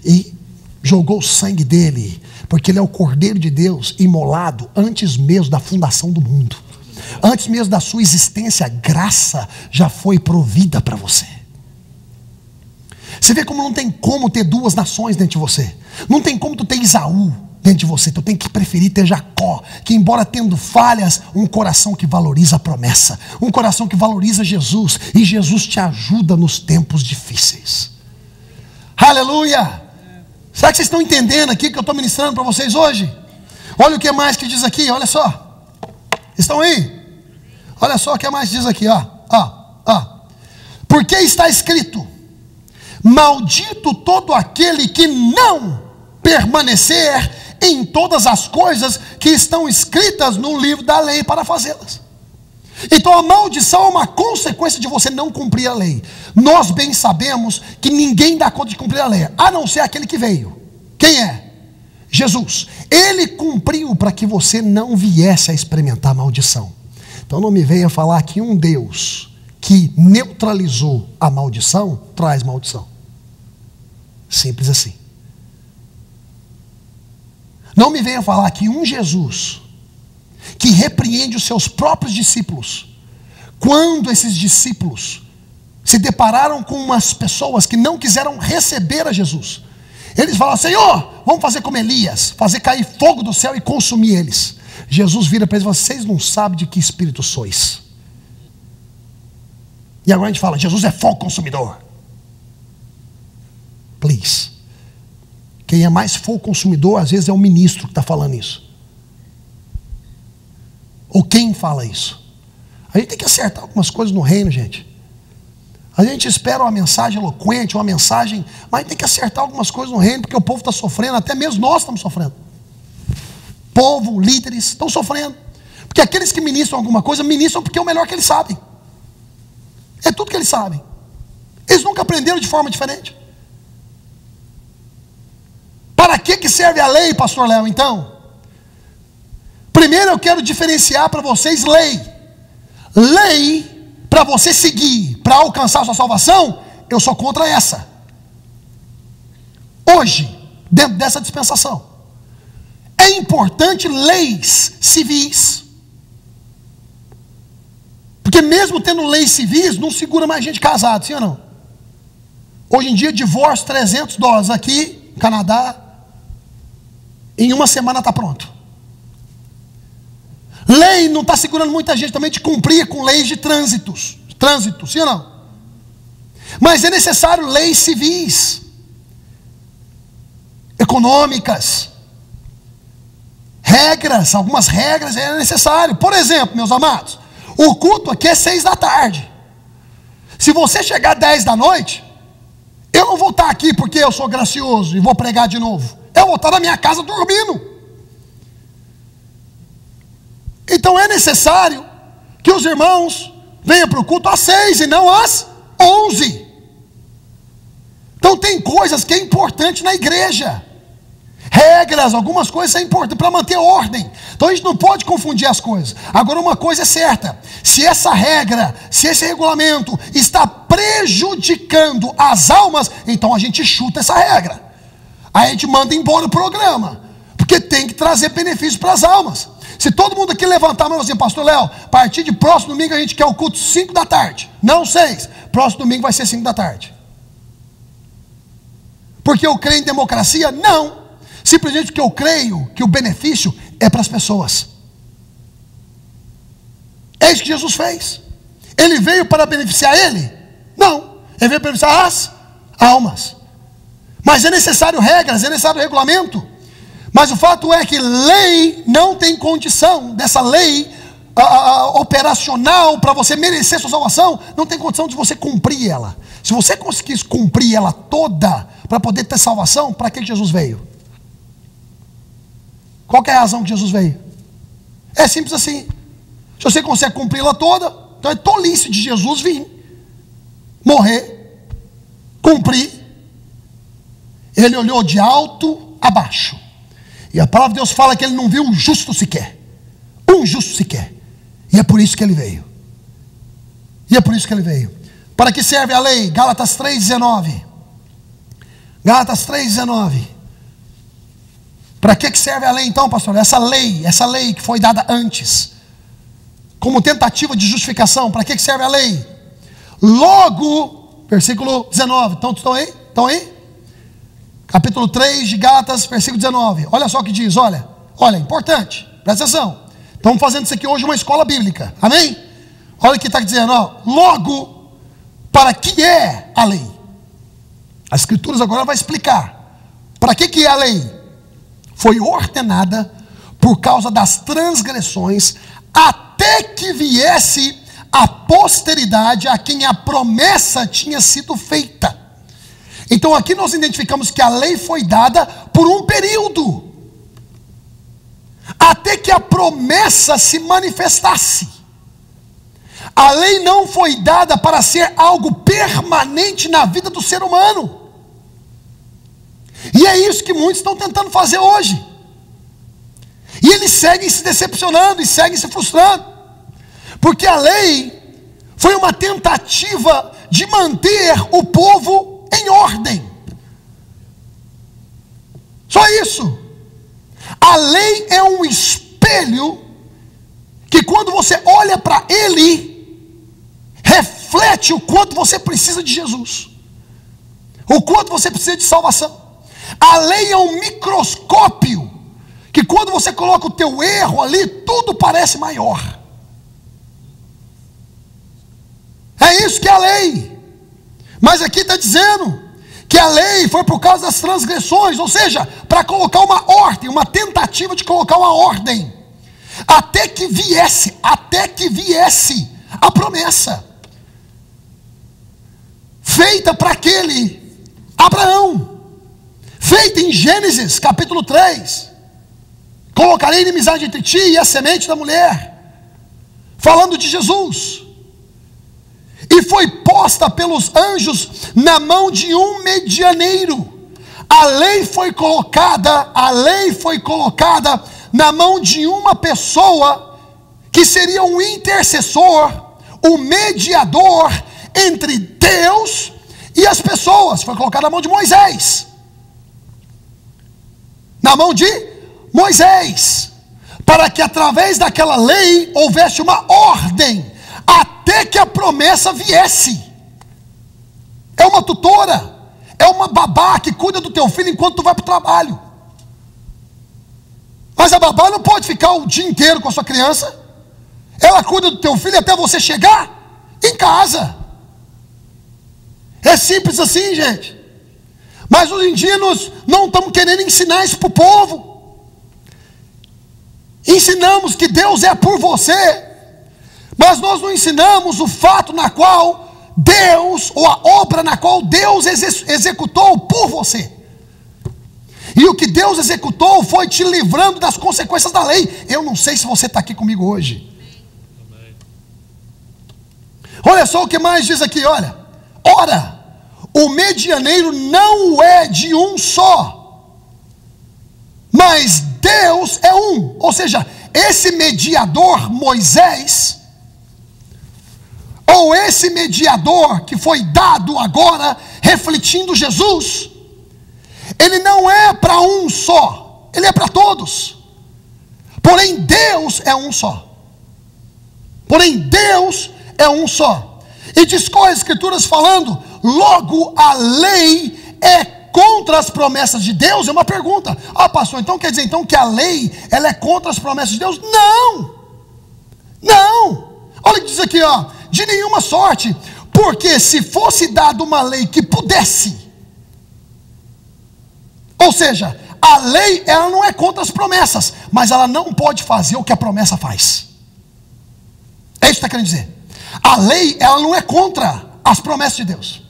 e jogou o sangue dele, porque ele é o Cordeiro de Deus imolado antes mesmo da fundação do mundo. Antes mesmo da sua existência, a graça já foi provida para você. Você vê como não tem como ter duas nações dentro de você. Não tem como tu ter Esaú dentro de você. Tu tem que preferir ter Jacó, que embora tendo falhas, um coração que valoriza a promessa, um coração que valoriza Jesus, e Jesus te ajuda nos tempos difíceis. Aleluia! Será que vocês estão entendendo aqui que eu estou ministrando para vocês hoje? Olha o que mais que diz aqui, olha só. Estão aí? Olha só o que mais diz aqui, ó. Porque está escrito: maldito todo aquele que não permanecer em todas as coisas que estão escritas no livro da lei para fazê-las. Então a maldição é uma consequência de você não cumprir a lei. Nós bem sabemos que ninguém dá conta de cumprir a lei, a não ser aquele que veio. Quem é? Jesus. Ele cumpriu para que você não viesse a experimentar maldição. Então não me venha falar que um Deus que neutralizou a maldição traz maldição. Simples assim. Não me venha falar que um Jesus que repreende os seus próprios discípulos, quando esses discípulos se depararam com umas pessoas que não quiseram receber a Jesus, eles falaram: Senhor, vamos fazer como Elias, fazer cair fogo do céu e consumir eles. Jesus vira para eles e fala: vocês não sabem de que espírito sois. E agora a gente fala: Jesus é fogo consumidor. Please. Quem é mais fogo consumidor às vezes é o ministro que está falando isso, ou quem fala isso. A gente tem que acertar algumas coisas no reino, gente. A gente espera uma mensagem eloquente, uma mensagem, mas tem que acertar algumas coisas no reino, porque o povo está sofrendo, até mesmo nós estamos sofrendo. Povo, líderes estão sofrendo, porque aqueles que ministram alguma coisa, ministram porque é o melhor que eles sabem. É tudo que eles sabem. Eles nunca aprenderam de forma diferente. Para que serve a lei, pastor Léo, então? Primeiro eu quero diferenciar para vocês lei. Lei para você seguir, para alcançar a sua salvação, eu sou contra essa. Hoje, dentro dessa dispensação, é importante leis civis. Porque mesmo tendo leis civis, não segura mais gente casada, sim ou não? Hoje em dia, divórcio $300 aqui, no Canadá, em uma semana está pronto. Lei não está segurando muita gente também de cumprir com leis de trânsito, sim ou não? Mas é necessário leis civis, econômicas, regras, algumas regras é necessário. Por exemplo, meus amados, o culto aqui é 6 da tarde. Se você chegar 10 da noite, eu não vou estar aqui porque eu sou gracioso e vou pregar de novo. Eu vou estar na minha casa dormindo. Então é necessário que os irmãos venham para o culto às 6 e não às 11. Então tem coisas que é importante na igreja. Regras, algumas coisas são importantes para manter ordem. Então a gente não pode confundir as coisas. Agora uma coisa é certa: se essa regra, se esse regulamento está prejudicando as almas, então a gente chuta essa regra. Aí a gente manda embora o programa, porque tem que trazer benefícios para as almas. Se todo mundo aqui levantar a mão e dizer: pastor Léo, a partir de próximo domingo a gente quer o culto 5 da tarde, não 6, próximo domingo vai ser 5 da tarde. Porque eu creio em democracia? Não. Simplesmente porque eu creio que o benefício é para as pessoas. É isso que Jesus fez. Ele veio para beneficiar ele? Não. Ele veio para beneficiar as almas. Mas é necessário regras, é necessário regulamento. Mas o fato é que lei não tem condição, dessa lei operacional para você merecer sua salvação, não tem condição de você cumprir ela. Se você conseguisse cumprir ela toda para poder ter salvação, para que Jesus veio? Qual que é a razão que Jesus veio? É simples assim. Se você consegue cumpri-la toda, então é tolice de Jesus vir, morrer, cumprir. Ele olhou de alto a baixo. E a palavra de Deus fala que ele não viu um justo sequer. Um justo sequer. E é por isso que ele veio. E é por isso que ele veio. Para que serve a lei? Gálatas 3,19. Gálatas 3,19. Para que serve a lei então, pastor? Essa lei que foi dada antes, como tentativa de justificação. Para que serve a lei? Logo, versículo 19. Então, estão aí? Estão aí? Capítulo 3 de Gálatas, versículo 19. Olha só o que diz, olha, importante, presta atenção. Estamos fazendo isso aqui hoje uma escola bíblica, amém? Olha o que está dizendo, ó. Logo, para que é a lei? As escrituras agora vai explicar. Para que é a lei? Foi ordenada por causa das transgressões, até que viesse a posteridade a quem a promessa tinha sido feita. Então aqui nós identificamos que a lei foi dada por um período, até que a promessa se manifestasse. A lei não foi dada para ser algo permanente na vida do ser humano. E é isso que muitos estão tentando fazer hoje. E eles seguem se decepcionando e seguem se frustrando. Porque a lei foi uma tentativa de manter o povo em ordem. Só isso. A lei é um espelho que quando você olha para ele, reflete o quanto você precisa de Jesus, o quanto você precisa de salvação. A lei é um microscópio que quando você coloca o teu erro ali, tudo parece maior. É isso que é a lei. Mas aqui está dizendo que a lei foi por causa das transgressões, ou seja, para colocar uma ordem, uma tentativa de colocar uma ordem, até que viesse a promessa, feita para aquele Abraão, feita em Gênesis capítulo 3, colocarei inimizade entre ti e a semente da mulher, falando de Jesus. E foi posta pelos anjos na mão de um medianeiro. A lei foi colocada na mão de uma pessoa que seria um intercessor, um mediador entre Deus e as pessoas. Foi colocada na mão de Moisés. Na mão de Moisés. Para que através daquela lei houvesse uma ordem, até que a promessa viesse. É uma tutora, é uma babá que cuida do teu filho enquanto tu vai para o trabalho. Mas a babá não pode ficar o dia inteiro com a sua criança. Ela cuida do teu filho até você chegar em casa. É simples assim, gente. Mas hoje em dia nós não estamos querendo ensinar isso para o povo. ensinamos que Deus é por você, mas nós não ensinamos o fato na qual Deus, ou a obra na qual Deus executou por você. E o que Deus executou foi te livrando das consequências da lei. Eu não sei se você está aqui comigo hoje. Olha só o que mais diz aqui, olha. Ora, o medianeiro não é de um só, mas Deus é um. Ou seja, esse mediador Moisés, ou esse mediador que foi dado agora, refletindo Jesus, ele não é para um só, ele é para todos. Porém Deus é um só. Porém Deus é um só. E discorre as escrituras falando, logo a lei é contra as promessas de Deus? É uma pergunta. Ah, pastor, então quer dizer então que a lei, ela é contra as promessas de Deus? Não. Não. Olha o que diz aqui, ó. De nenhuma sorte, porque se fosse dada uma lei que pudesse, ou seja, a lei ela não é contra as promessas, mas ela não pode fazer o que a promessa faz. É isso que está querendo dizer. A lei ela não é contra as promessas de Deus,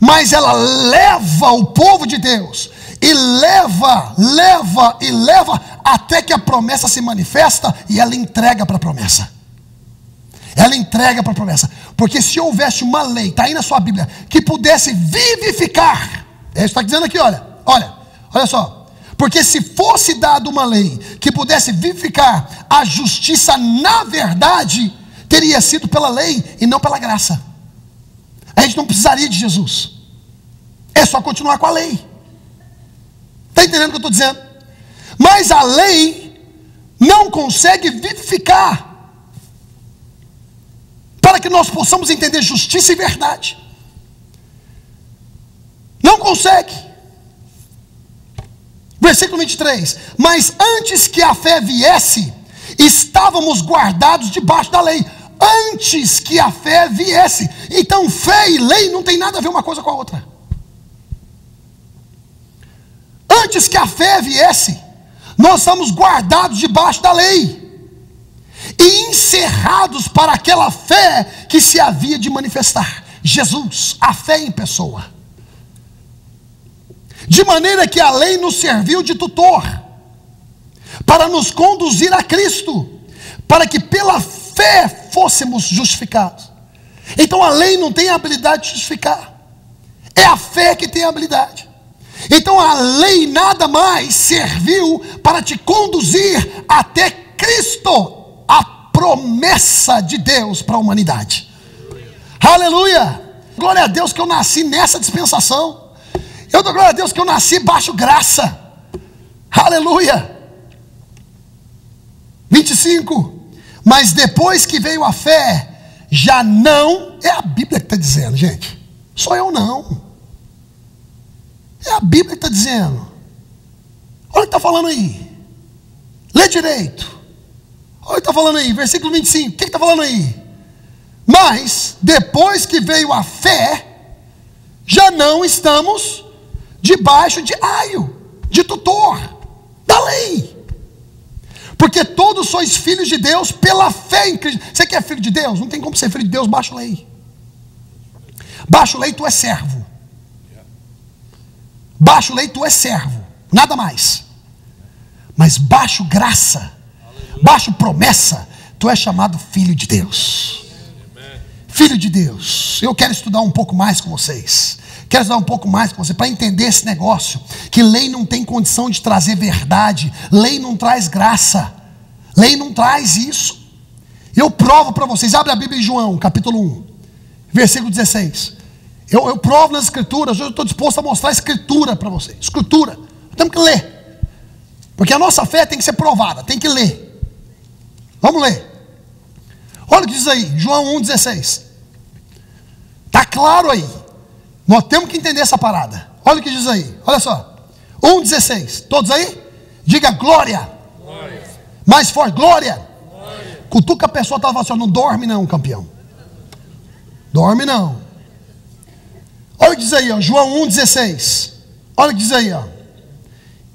mas ela leva o povo de Deus, e leva até que a promessa se manifesta, e ela entrega para a promessa. Ela entrega para a promessa. Porque se houvesse uma lei, está aí na sua Bíblia, que pudesse vivificar, está dizendo aqui, olha só. Porque se fosse dada uma lei que pudesse vivificar, a justiça na verdade teria sido pela lei e não pela graça. A gente não precisaria de Jesus, é só continuar com a lei. Está entendendo o que eu estou dizendo? Mas a lei não consegue vivificar, para que nós possamos entender justiça e verdade. Não consegue. Versículo 23. Mas antes que a fé viesse, estávamos guardados debaixo da lei. Antes que a fé viesse. Então fé e lei não tem nada a ver uma coisa com a outra. Antes que a fé viesse, nós estamos guardados debaixo da lei e encerrados para aquela fé que se havia de manifestar. Jesus, a fé em pessoa. De maneira que a lei nos serviu de tutor, para nos conduzir a Cristo, para que pela fé fôssemos justificados. Então a lei não tem a habilidade de justificar, é a fé que tem a habilidade. Então a lei nada mais serviu para te conduzir até Cristo, a promessa de Deus para a humanidade. Aleluia! Glória a Deus que eu nasci nessa dispensação. Eu dou glória a Deus que eu nasci baixo graça. Aleluia! 25. Mas depois que veio a fé, já não, é a Bíblia que está dizendo, gente, sou eu não, é a Bíblia que está dizendo. Olha o que está falando aí, lê direito. Olha o que está falando aí, versículo 25, o que está falando aí? Mas depois que veio a fé, já não estamos debaixo de aio, de tutor, da lei. Porque todos sois filhos de Deus pela fé em Cristo. Você que é filho de Deus? Não tem como ser filho de Deus baixo lei. Baixo lei tu é servo. Baixo lei tu é servo, nada mais. Mas baixo graça, baixo promessa, tu é chamado filho de Deus. Filho de Deus. Eu quero estudar um pouco mais com vocês. Quero estudar um pouco mais com você para entender esse negócio, que lei não tem condição de trazer verdade, lei não traz graça, lei não traz isso. Eu provo para vocês, abre a Bíblia em João, capítulo 1, versículo 16. Eu provo nas escrituras, eu estou disposto a mostrar a escritura para vocês. Escritura, temos que ler, porque a nossa fé tem que ser provada, tem que ler. Vamos ler. Olha o que diz aí, João 1,16. Está claro aí. Nós temos que entender essa parada. Olha o que diz aí, olha só. 1,16, todos aí? Diga glória. Glória. Mais forte, glória. Glória. Cutuca a pessoa que está falando assim, não dorme não, campeão. Dorme não. Olha o que diz aí, ó, João 1,16. Olha o que diz aí, ó.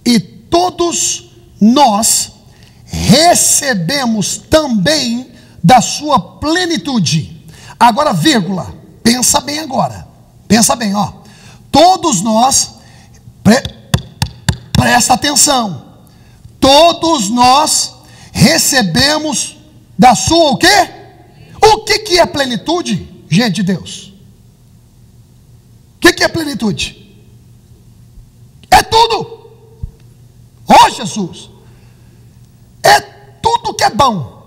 E todos nós recebemos também da sua plenitude. Agora, vírgula, pensa bem agora. Pensa bem, ó. Todos nós, presta atenção. Todos nós recebemos da sua o quê? O que é plenitude, gente de Deus? O que é plenitude? É tudo. Ó Jesus, é tudo que é bom.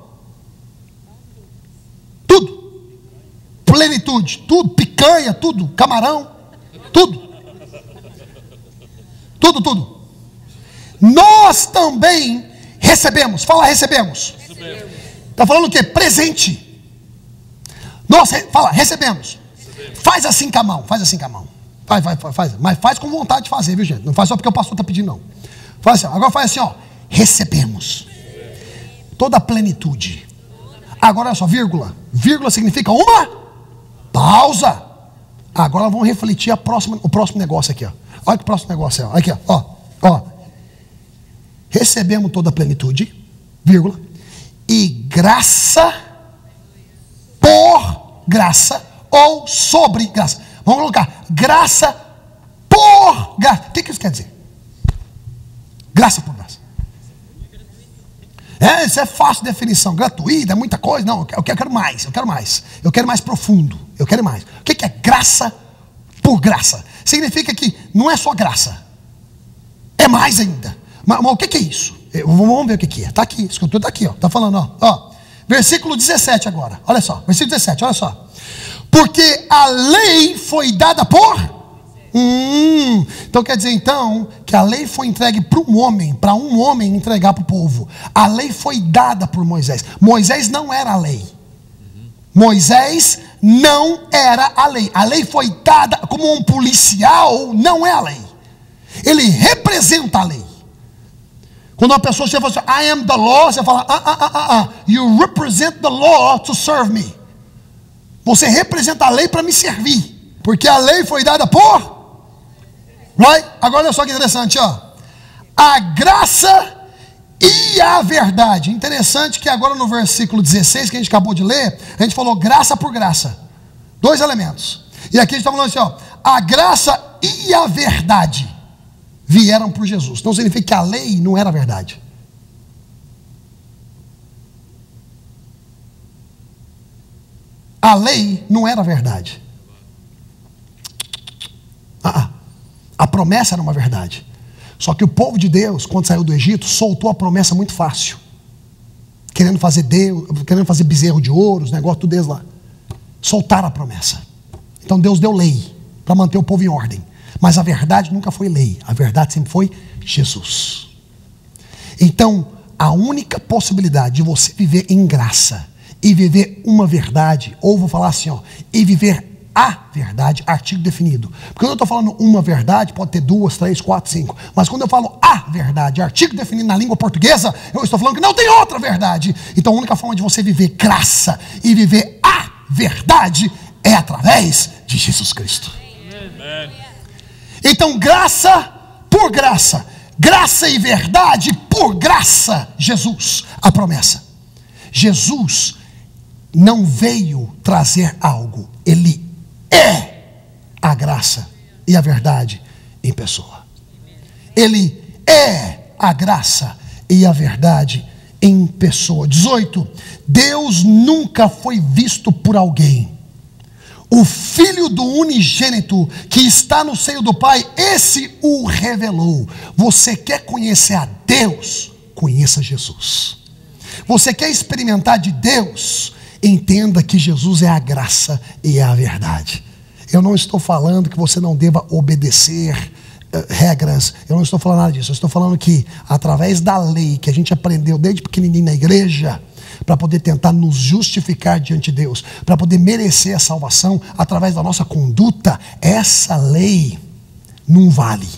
Tudo. Plenitude, tudo, picanha, tudo, camarão, tudo. Tudo. Nós também recebemos. Fala, recebemos. Está falando o quê? Presente. Nós, fala, recebemos. Faz assim com a mão, faz assim com a mão. Faz. Mas faz com vontade de fazer, viu, gente? Não faz só porque o pastor está pedindo, não. Faz assim, agora faz assim, ó. Recebemos. Toda a plenitude. Agora olha só, vírgula. Vírgula significa uma pausa. Agora vamos refletir o próximo negócio aqui, ó. Olha que o próximo negócio é, ó. Aqui, ó. Recebemos toda a plenitude, vírgula, e graça por graça ou sobre graça. Vamos colocar graça por graça. O que isso quer dizer? Graça por graça. Isso é fácil de definição. Gratuita, é muita coisa. Não, eu quero mais. Eu quero mais profundo. Eu quero mais. O que é graça por graça? Significa que não é só graça. É mais ainda. Mas o que é isso? Vamos ver o que é. Está aqui, escritura está aqui, ó. Está falando, ó. Versículo 17 agora. Olha só, versículo 17, olha só. Porque a lei foi dada por... Então quer dizer então que a lei foi entregue para um homem entregar para o povo. A lei foi dada por Moisés. Moisés não era a lei. Moisés não era a lei. A lei foi dada como um policial, não é a lei. Ele representa a lei. Quando uma pessoa chega e fala assim, I am the law, você fala, you represent the law to serve me. Você representa a lei para me servir. Porque a lei foi dada por... Right? Agora olha só que interessante, ó. A graça e a verdade. Interessante que agora no versículo 16 que a gente acabou de ler, a gente falou graça por graça. 2 elementos. E aqui a gente está falando assim, ó. A graça e a verdade vieram por Jesus. Então significa que a lei não era a verdade. A lei não era a verdade. A promessa era uma verdade. Só que o povo de Deus, quando saiu do Egito, soltou a promessa muito fácil. Querendo fazer bezerro de ouro, os negócios tudo deles lá. Soltaram a promessa. Então Deus deu lei para manter o povo em ordem. Mas a verdade nunca foi lei. A verdade sempre foi Jesus. Então, a única possibilidade de você viver em graça e viver uma verdade, ou vou falar assim, ó, e viver a verdade, artigo definido. Porque quando eu estou falando uma verdade, pode ter 2, 3, 4, 5. Mas quando eu falo a verdade, artigo definido na língua portuguesa, eu estou falando que não tem outra verdade. Então a única forma de você viver graça e viver a verdade é através de Jesus Cristo. Amém. Então graça por graça, graça e verdade por graça, Jesus, a promessa. Jesus não veio trazer algo, Ele é a graça e a verdade em pessoa. Ele é a graça e a verdade em pessoa. 18. Deus nunca foi visto por alguém. O Filho do unigênito que está no seio do Pai, esse o revelou. Você quer conhecer a Deus? Conheça Jesus. Você quer experimentar de Deus? Entenda que Jesus é a graça e a verdade. Eu não estou falando que você não deva obedecer regras. Eu não estou falando nada disso. Eu estou falando que através da lei que a gente aprendeu desde pequenininho na igreja, para poder tentar nos justificar diante de Deus, para poder merecer a salvação através da nossa conduta, essa lei não vale.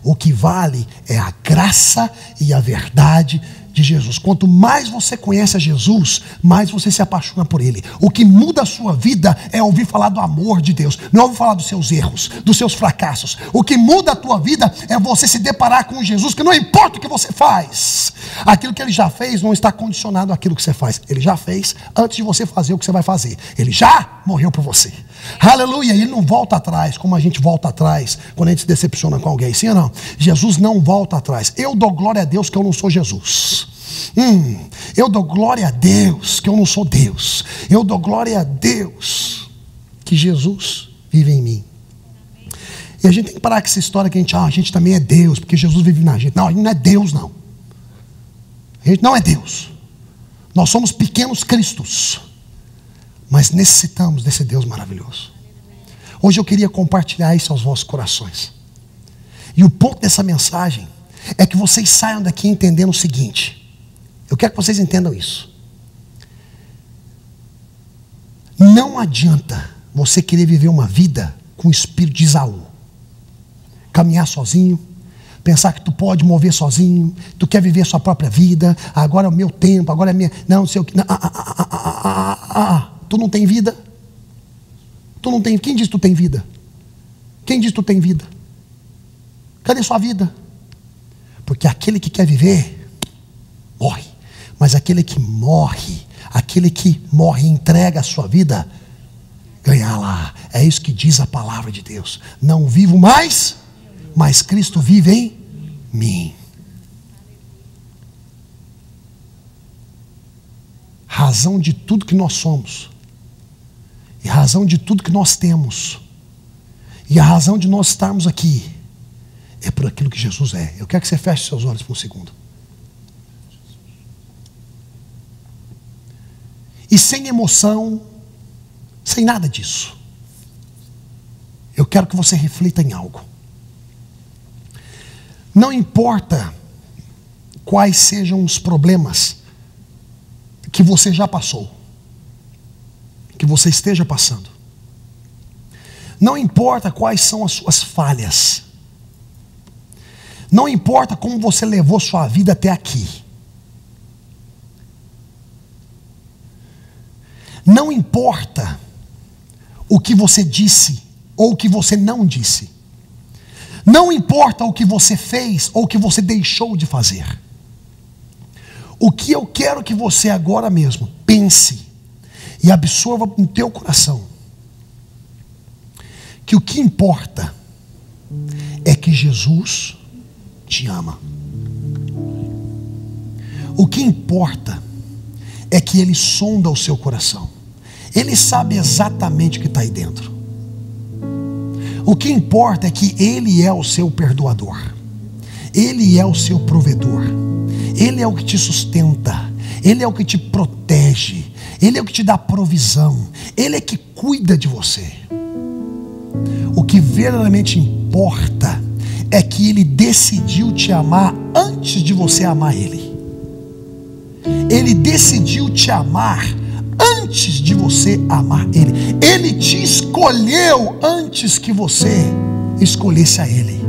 O que vale é a graça e a verdade de Jesus. Quanto mais você conhece a Jesus, mais você se apaixona por Ele. O que muda a sua vida é ouvir falar do amor de Deus, não é ouvir falar dos seus erros, dos seus fracassos. O que muda a tua vida é você se deparar com Jesus, que não importa o que você faz, aquilo que Ele já fez não está condicionado àquilo que você faz. Ele já fez antes de você fazer o que você vai fazer. Ele já morreu por você. Aleluia. Ele não volta atrás como a gente volta atrás quando a gente se decepciona com alguém. Sim ou não? Jesus não volta atrás. Eu dou glória a Deus que eu não sou Jesus. Eu dou glória a Deus que eu não sou Deus. Eu dou glória a Deus que Jesus vive em mim. E a gente tem que parar com essa história que a gente também é Deus, porque Jesus vive na gente. Não, a gente não é Deus, não. A gente não é Deus. Nós somos pequenos cristos, mas necessitamos desse Deus maravilhoso. Hoje eu queria compartilhar isso aos vossos corações. E o ponto dessa mensagem é que vocês saiam daqui entendendo o seguinte. Eu quero que vocês entendam isso. Não adianta você querer viver uma vida com o espírito de Esaú. Caminhar sozinho, pensar que tu pode mover sozinho, tu quer viver a sua própria vida, agora é o meu tempo, agora é minha... Não sei o que... Tu não tem vida? Tu não tem... Quem diz que tu tem vida? Quem diz que tu tem vida? Cadê sua vida? Porque aquele que quer viver, morre. Mas aquele que morre e entrega a sua vida, ganha lá. É isso que diz a palavra de Deus. Não vivo mais, mas Cristo vive em mim. Razão de tudo que nós somos, e razão de tudo que nós temos, e a razão de nós estarmos aqui, é por aquilo que Jesus é. Eu quero que você feche seus olhos por um segundo. E sem emoção, sem nada disso, eu quero que você reflita em algo. Não importa quais sejam os problemas que você já passou, que você esteja passando. Não importa quais são as suas falhas. Não importa como você levou sua vida até aqui. Não importa o que você disse ou o que você não disse. Não importa o que você fez ou o que você deixou de fazer. O que eu quero que você agora mesmo pense e absorva no teu coração, que o que importa é que Jesus te ama. O que importa é que Ele sonda o seu coração. Ele sabe exatamente o que está aí dentro. O que importa é que Ele é o seu perdoador. Ele é o seu provedor. Ele é o que te sustenta. Ele é o que te protege. Ele é o que te dá provisão. Ele é que cuida de você. O que verdadeiramente importa é que Ele decidiu te amar antes de você amar Ele. Ele decidiu te amar antes de você amar Ele. Ele te escolheu antes que você escolhesse a Ele.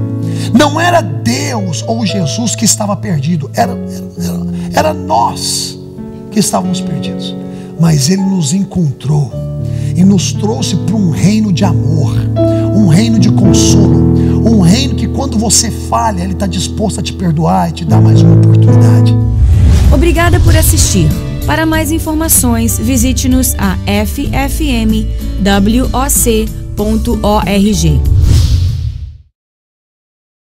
Não era Deus ou Jesus que estava perdido, era nós que estávamos perdidos. Mas Ele nos encontrou e nos trouxe para um reino de amor, um reino de consolo, um reino que quando você falha, Ele está disposto a te perdoar e te dar mais uma oportunidade. Obrigada por assistir. Para mais informações, visite-nos a ffmwoc.org.